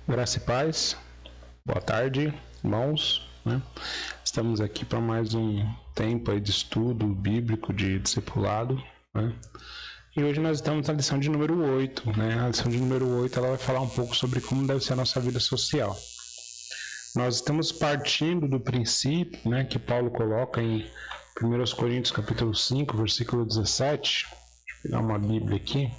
Graça e paz, boa tarde, irmãos, né? Estamos aqui para mais um tempo aí de estudo bíblico de discipulado, né? E hoje nós estamos na lição de número 8, né? A lição de número 8 ela vai falar um pouco sobre como deve ser a nossa vida social. Nós estamos partindo do princípio, né, que Paulo coloca em 1 Coríntios capítulo 5, versículo 17. Deixa eu pegar uma Bíblia aqui.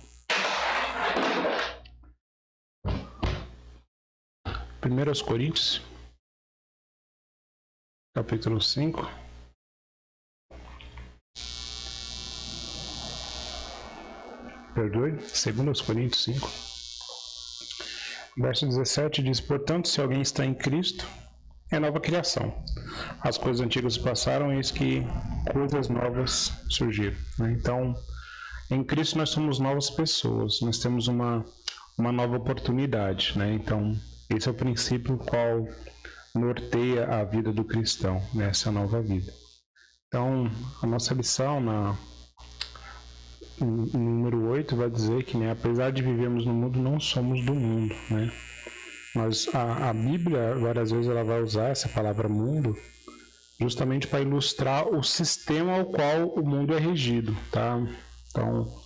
1 Coríntios, capítulo 5. Perdoe, 2 Coríntios 5. Verso 17 diz: portanto, se alguém está em Cristo, é nova criação. As coisas antigas passaram, eis que coisas novas surgiram. Então, em Cristo nós somos novas pessoas, nós temos uma nova oportunidade, né? Então, esse é o princípio qual norteia a vida do cristão, né? Essa nova vida. Então, a nossa lição no número 8 vai dizer que, né, apesar de vivermos no mundo, não somos do mundo, né? Mas a Bíblia, várias vezes, ela vai usar essa palavra mundo justamente para ilustrar o sistema ao qual o mundo é regido, tá? Então,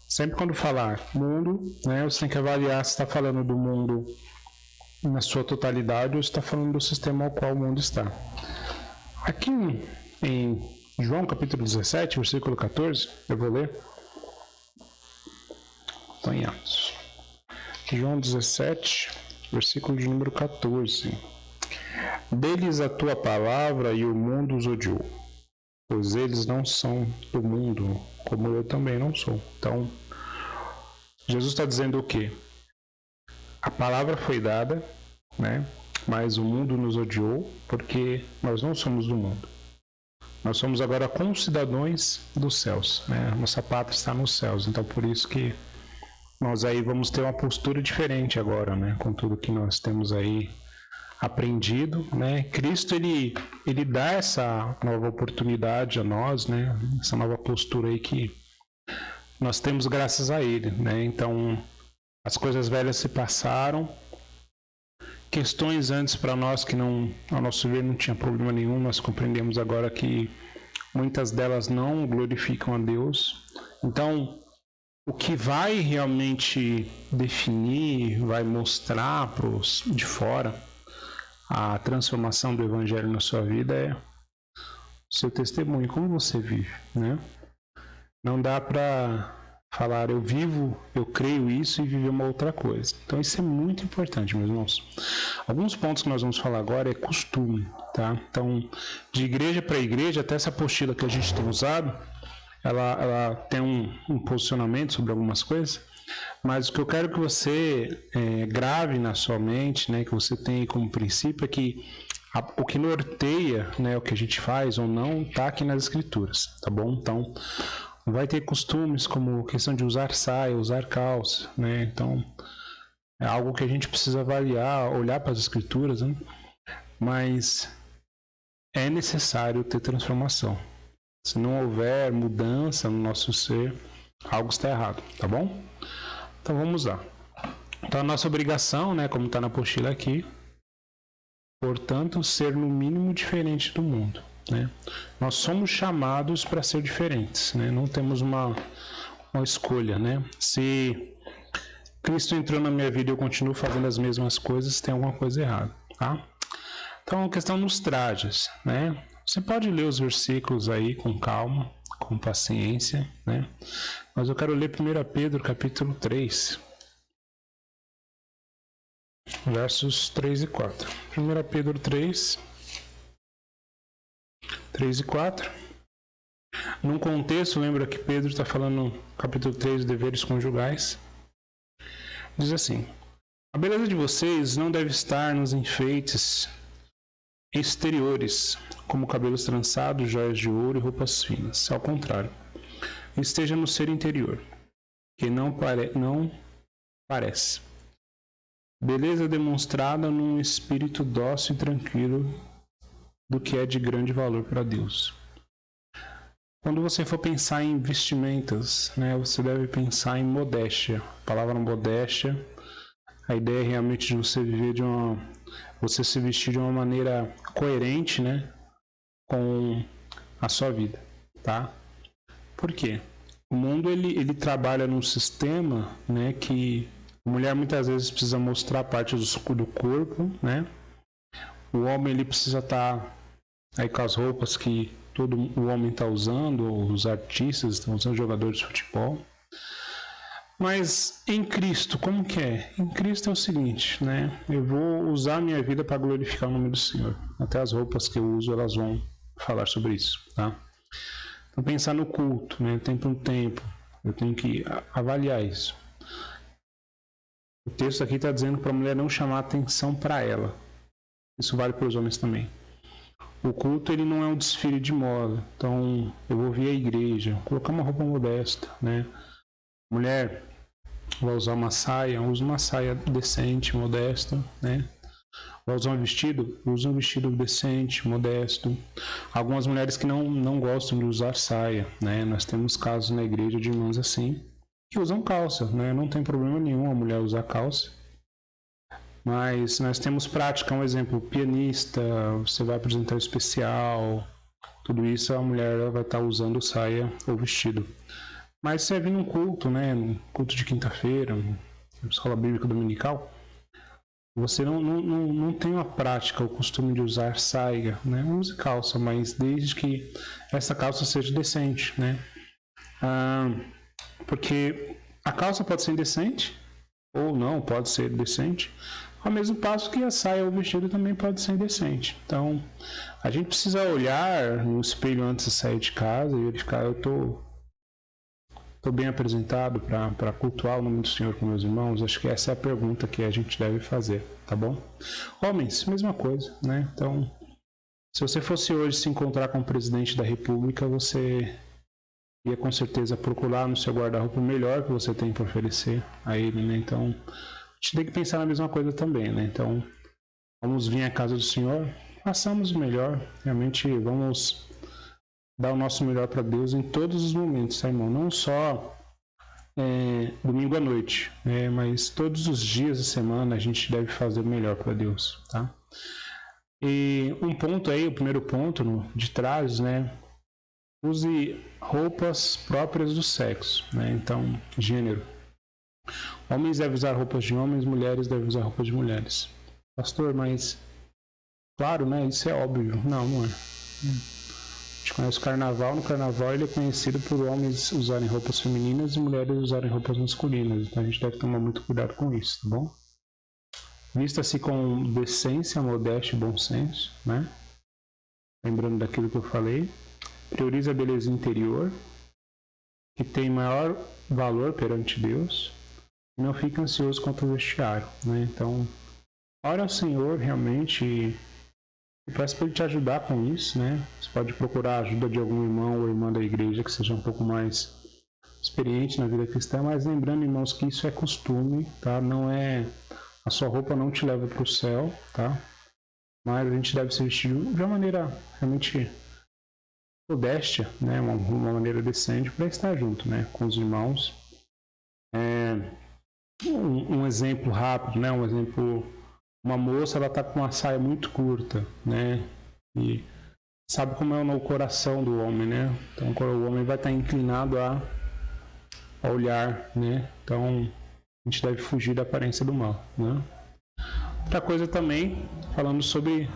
sempre quando falar mundo, né, você tem que avaliar se está falando do mundo na sua totalidade ou se está falando do sistema ao qual o mundo está. Aqui em João capítulo 17, versículo 14, eu vou ler. Estou em Atos. João 17, versículo de número 14. Deles a tua palavra e o mundo os odiou, pois eles não são do mundo, como eu também não sou. Então, Jesus está dizendo o quê? A palavra foi dada, né? Mas o mundo nos odiou porque nós não somos do mundo. Nós somos agora concidadãos dos céus, né? Nossa pátria está nos céus, então por isso que nós aí vamos ter uma postura diferente agora, né? Com tudo que nós temos aí aprendido, né? Cristo ele dá essa nova oportunidade a nós, né? Essa nova postura aí que nós temos graças a ele, né? Então as coisas velhas se passaram, questões antes para nós que não, ao nosso ver, não tinha problema nenhum, nós compreendemos agora que muitas delas não glorificam a Deus. Então, o que vai realmente definir, vai mostrar para os de fora a transformação do Evangelho na sua vida é o seu testemunho, como você vive, né? Não dá para falar eu vivo, eu creio isso e viver uma outra coisa. Então isso é muito importante, meus irmãos. Alguns pontos que nós vamos falar agora é costume, tá? Então, de igreja para igreja, até essa apostila que a gente tem usado, ela tem um posicionamento sobre algumas coisas, mas o que eu quero que você grave na sua mente, né, que você tenha como princípio é que o que norteia, né, o que a gente faz ou não, está aqui nas escrituras, tá bom? Então, vai ter costumes como questão de usar saia, usar calça, né? Então, é algo que a gente precisa avaliar, olhar para as escrituras, né? Mas é necessário ter transformação. Se não houver mudança no nosso ser, algo está errado, tá bom? Então, vamos lá. Então, a nossa obrigação, né, como está na apostila aqui, portanto, ser no mínimo diferente do mundo, né? Nós somos chamados para ser diferentes, né? Não temos uma escolha, né? Se Cristo entrou na minha vida e eu continuo fazendo as mesmas coisas, tem alguma coisa errada, tá? Então, a questão nos trajes, né? Você pode ler os versículos aí com calma, com paciência, né? Mas eu quero ler 1 Pedro capítulo 3, versos 3 e 4. 1 Pedro 3, 3 e 4. Num contexto, lembra que Pedro está falando no capítulo 3 dos deveres conjugais. Diz assim: a beleza de vocês não deve estar nos enfeites exteriores, como cabelos trançados, joias de ouro e roupas finas. Ao contrário, esteja no ser interior, que não parece. Beleza demonstrada num espírito dócil e tranquilo, do que é de grande valor para Deus. Quando você for pensar em vestimentas, né, você deve pensar em modéstia. A palavra modéstia A ideia é realmente de você viver você se vestir de uma maneira coerente, né, com a sua vida, tá? Por quê? O mundo ele trabalha num sistema, né, que a mulher muitas vezes precisa mostrar parte do corpo, né? O homem ele precisa estar aí com as roupas que todo o homem está usando, os artistas estão usando, jogadores de futebol. Mas em Cristo, como que é? Em Cristo é o seguinte, né? Eu vou usar a minha vida para glorificar o nome do Senhor. Até as roupas que eu uso, elas vão falar sobre isso, tá? Então pensar no culto, né? Tempo em tempo, eu tenho que avaliar isso. O texto aqui está dizendo para a mulher não chamar atenção para ela. Isso vale para os homens também. O culto ele não é um desfile de moda. Então eu vou vir à igreja, colocar uma roupa modesta, né? Mulher vai usar uma saia, usa uma saia decente, modesta, né? Vai usar um vestido, usa um vestido decente, modesto. Algumas mulheres que não gostam de usar saia, né? Nós temos casos na igreja de irmãs assim, que usam calça, né? Não tem problema nenhum a mulher usar calça. Mas nós temos prática, um exemplo, pianista, você vai apresentar um especial, tudo isso a mulher vai estar usando saia ou vestido. Mas você vir num culto, né, num culto de quinta-feira, na escola bíblica dominical, você não tem a prática, o costume de usar saia, né, use calça, mas desde que essa calça seja decente, né, porque a calça pode ser indecente, ou não pode ser decente, ao mesmo passo que a saia ou o vestido também pode ser indecente. Então, a gente precisa olhar no espelho antes de sair de casa e verificar, eu estou bem apresentado para cultuar o nome do Senhor com meus irmãos? Acho que essa é a pergunta que a gente deve fazer, tá bom? Homens, mesma coisa, né? Então, se você fosse hoje se encontrar com o presidente da República, você ia com certeza procurar no seu guarda-roupa o melhor que você tem para oferecer a ele, né? Então, a gente tem que pensar na mesma coisa também, né? Então, vamos vir à casa do Senhor, façamos o melhor, realmente vamos dar o nosso melhor para Deus em todos os momentos, tá, irmão? Não só domingo à noite, mas todos os dias da semana a gente deve fazer o melhor para Deus, tá? E um ponto aí, o primeiro ponto de trás, né? Use roupas próprias do sexo, né? Então, gênero. Homens devem usar roupas de homens, mulheres devem usar roupas de mulheres. Pastor, mas claro, né? Isso é óbvio. Não é. A gente conhece o carnaval. No carnaval ele é conhecido por homens usarem roupas femininas e mulheres usarem roupas masculinas. Então a gente deve tomar muito cuidado com isso, tá bom? Vista-se com decência, modéstia e bom senso, né? Lembrando daquilo que eu falei. Prioriza a beleza interior, que tem maior valor perante Deus. E não fica ansioso quanto ao vestiário, né? Então, ora ao Senhor realmente e peço para Ele te ajudar com isso, né? Você pode procurar a ajuda de algum irmão ou irmã da igreja que seja um pouco mais experiente na vida cristã, mas lembrando, irmãos, que isso é costume, tá? Não é... A sua roupa não te leva para o céu, tá? Mas a gente deve se vestir de uma maneira realmente modéstia, né? Uma maneira decente para estar junto, né? Com os irmãos. Um exemplo rápido, né? Um exemplo... Uma moça, ela tá com uma saia muito curta, né? E sabe como é no coração do homem, né? Então, o homem vai estar inclinado a olhar, né? Então, a gente deve fugir da aparência do mal, né? Outra coisa também, falando sobre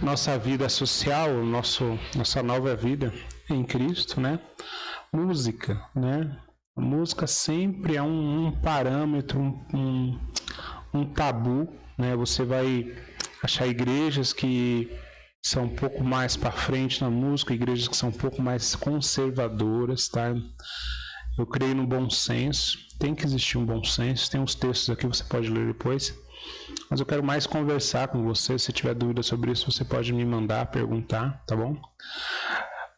nossa vida social, nossa nova vida em Cristo, né? Música, né? A música sempre é um parâmetro, um tabu, né? Você vai achar igrejas que são um pouco mais para frente na música, igrejas que são um pouco mais conservadoras, tá? Eu creio no bom senso, tem que existir um bom senso, tem uns textos aqui, você pode ler depois, mas eu quero mais conversar com você. Se tiver dúvida sobre isso, você pode me mandar, perguntar, tá bom?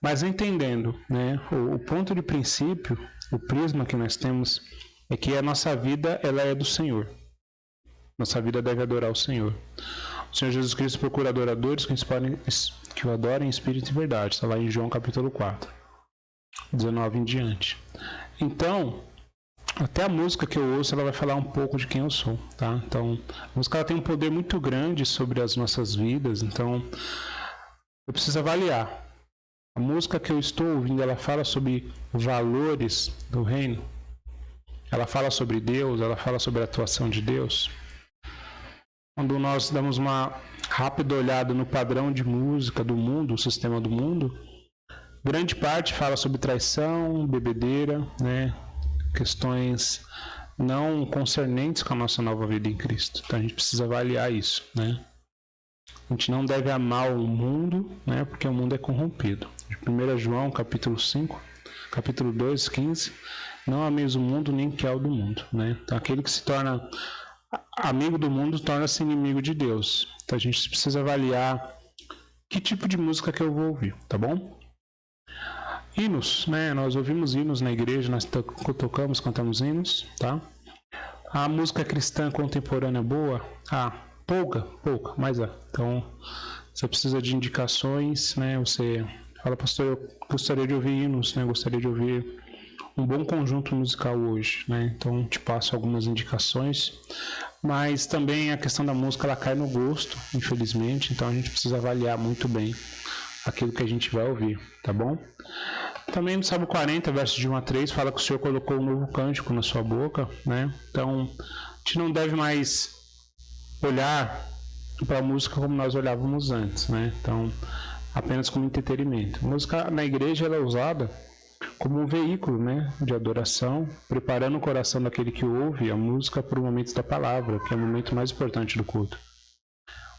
Mas entendendo, né, o ponto de princípio, o prisma que nós temos é que a nossa vida, ela é do Senhor. Nossa vida deve adorar o Senhor. O Senhor Jesus Cristo procura adoradores que o adorem em espírito e verdade. Está lá em João capítulo 4, 19 em diante. Então, Até a música que eu ouço, ela vai falar um pouco de quem eu sou, tá? Então, a música ela tem um poder muito grande sobre as nossas vidas, então eu preciso avaliar. A música que eu estou ouvindo, ela fala sobre valores do reino? Ela fala sobre Deus? Ela fala sobre a atuação de Deus? Quando nós damos uma rápida olhada no padrão de música do mundo, o sistema do mundo, grande parte fala sobre traição, bebedeira, né? Questões não concernentes com a nossa nova vida em Cristo. Então a gente precisa avaliar isso, né? A gente não deve amar o mundo, né? Porque o mundo é corrompido. 1 João, capítulo 5, capítulo 2, 15. Não ameis o mundo, nem que é o do mundo, né? Então aquele que se torna amigo do mundo torna-se inimigo de Deus. Então a gente precisa avaliar que tipo de música que eu vou ouvir, tá bom? Hinos, né? Nós ouvimos hinos na igreja, nós tocamos, cantamos hinos, tá? A música cristã contemporânea boa? Pouca, mas é. Então, você precisa de indicações, né? Você fala, pastor, eu gostaria de ouvir hinos, né? Gostaria de ouvir um bom conjunto musical hoje, né? Então, te passo algumas indicações. Mas também a questão da música, ela cai no gosto, infelizmente. Então, a gente precisa avaliar muito bem aquilo que a gente vai ouvir, tá bom? Também no Salmo 40, versos de 1 a 3, fala que o Senhor colocou um novo cântico na sua boca, né? Então, a gente não deve mais olhar para a música como nós olhávamos antes, né? Então, apenas como entretenimento. A música na igreja ela é usada como um veículo, né, de adoração, preparando o coração daquele que ouve a música para o momento da palavra, que é o momento mais importante do culto.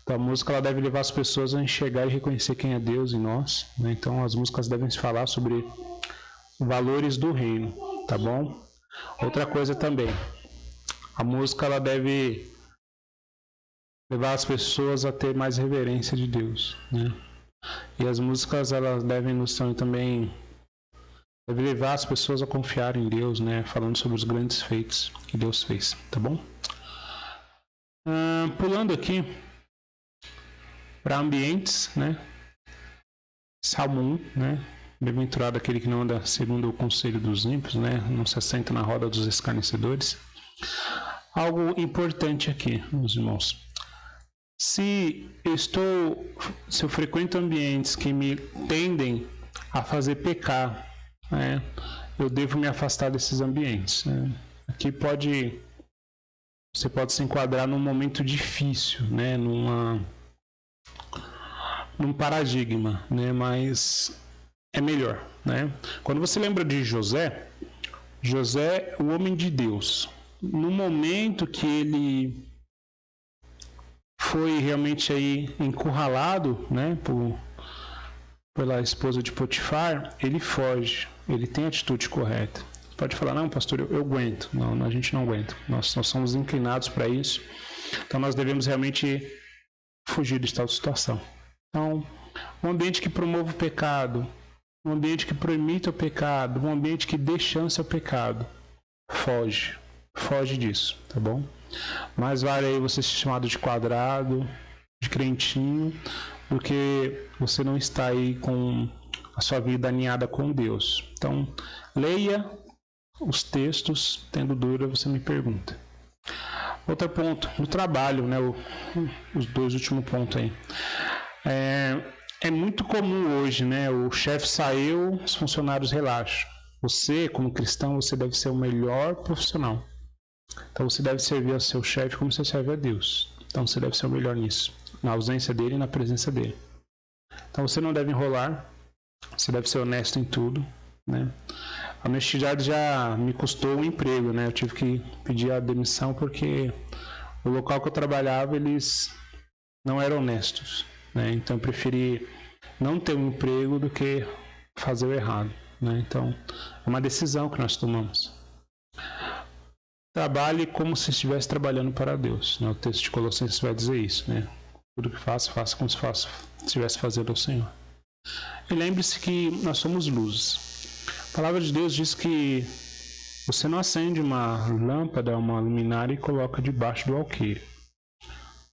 Então, a música ela deve levar as pessoas a enxergar e reconhecer quem é Deus em nós, né? Então, as músicas devem falar sobre valores do reino, tá bom? Outra coisa também, a música ela deve levar as pessoas a ter mais reverência de Deus, né? E as músicas elas devem nos também deve levar as pessoas a confiar em Deus, né? Falando sobre os grandes feitos que Deus fez, tá bom? Pulando aqui para ambientes, né? Salmo 1, né? Bem-aventurado aquele que não anda segundo o conselho dos ímpios, né? Não se assenta na roda dos escarnecedores. Algo importante aqui, meus irmãos. Se eu frequento ambientes que me tendem a fazer pecar, né? Eu devo me afastar desses ambientes, né? Aqui você pode se enquadrar num momento difícil, né? Num paradigma, né? Mas é melhor, né? Quando você lembra de José, o homem de Deus, no momento que ele foi realmente aí encurralado, né, pela esposa de Potifar, ele foge, ele tem a atitude correta. Você pode falar, não, pastor, eu aguento. Não, a gente não aguenta. Nós somos inclinados para isso. Então, nós devemos realmente fugir de tal situação. Então, um ambiente que promova o pecado, um ambiente que permita o pecado, um ambiente que dê chance ao pecado, foge disso, tá bom? Mais vale aí você ser chamado de quadrado, de crentinho, do que você não está aí com a sua vida alinhada com Deus. Então, leia os textos, tendo dúvida, você me pergunta. Outro ponto, no trabalho, né? Os dois últimos pontos aí. É muito comum hoje, né? O chefe saiu, os funcionários relaxam. Você, como cristão, você deve ser o melhor profissional. Então você deve servir ao seu chefe como você serve a Deus. Então você deve ser o melhor nisso, na ausência dele e na presença dele. Então você não deve enrolar, você deve ser honesto em tudo, né? A honestidade já me custou um emprego, né? Eu tive que pedir a demissão porque o local que eu trabalhava, eles não eram honestos, né? Então eu preferi não ter um emprego do que fazer o errado, né? Então é uma decisão que nós tomamos. Trabalhe como se estivesse trabalhando para Deus, né? O texto de Colossenses vai dizer isso, né? Tudo que faça como se estivesse fazendo ao Senhor. E lembre-se que nós somos luzes. A palavra de Deus diz que você não acende uma lâmpada, uma luminária e coloca debaixo do alqueire.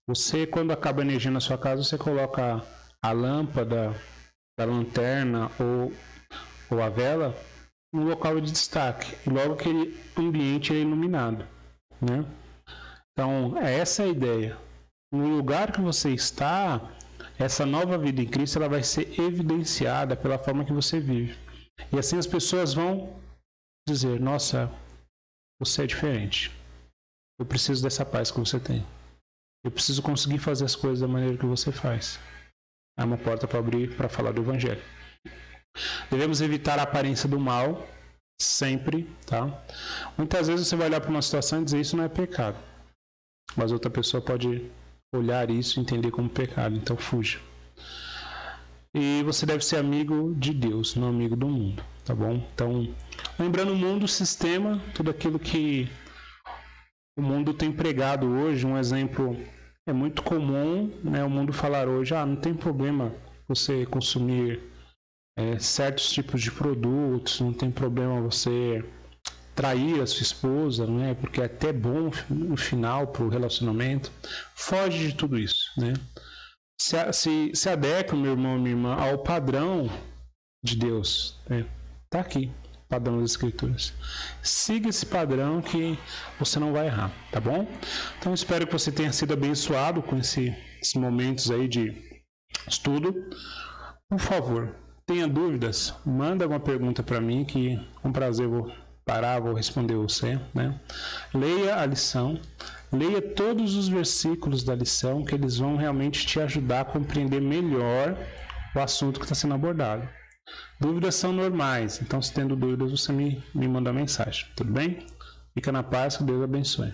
Você, quando acaba a energia na sua casa, você coloca a lâmpada, a lanterna ou a vela no local de destaque, e logo aquele ambiente é iluminado, né? Então, essa é a ideia. No lugar que você está, essa nova vida em Cristo ela vai ser evidenciada pela forma que você vive. E assim as pessoas vão dizer, nossa, você é diferente. Eu preciso dessa paz que você tem. Eu preciso conseguir fazer as coisas da maneira que você faz. É uma porta para abrir para falar do Evangelho. Devemos evitar a aparência do mal, sempre, tá? Muitas vezes você vai olhar para uma situação e dizer isso não é pecado. Mas outra pessoa pode olhar isso e entender como pecado, então fuja. E você deve ser amigo de Deus, não amigo do mundo, tá bom? Então, lembrando o mundo, o sistema, tudo aquilo que o mundo tem pregado hoje, um exemplo é muito comum, né, o mundo falar hoje, não tem problema você consumir certos tipos de produtos, não tem problema você trair a sua esposa, não é? Porque é até bom no final para o relacionamento. Foge de tudo isso, né? Se adequa, meu irmão, minha irmã, ao padrão de Deus. Tá aqui, padrão das Escrituras. Siga esse padrão que você não vai errar, tá bom? Então espero que você tenha sido abençoado com esses momentos aí de estudo. Por favor, tenha dúvidas, manda alguma pergunta para mim que com prazer vou responder você, né? Leia a lição, leia todos os versículos da lição, que eles vão realmente te ajudar a compreender melhor o assunto que está sendo abordado. Dúvidas são normais, então se tendo dúvidas você me manda mensagem, tudo bem? Fica na paz, que Deus abençoe.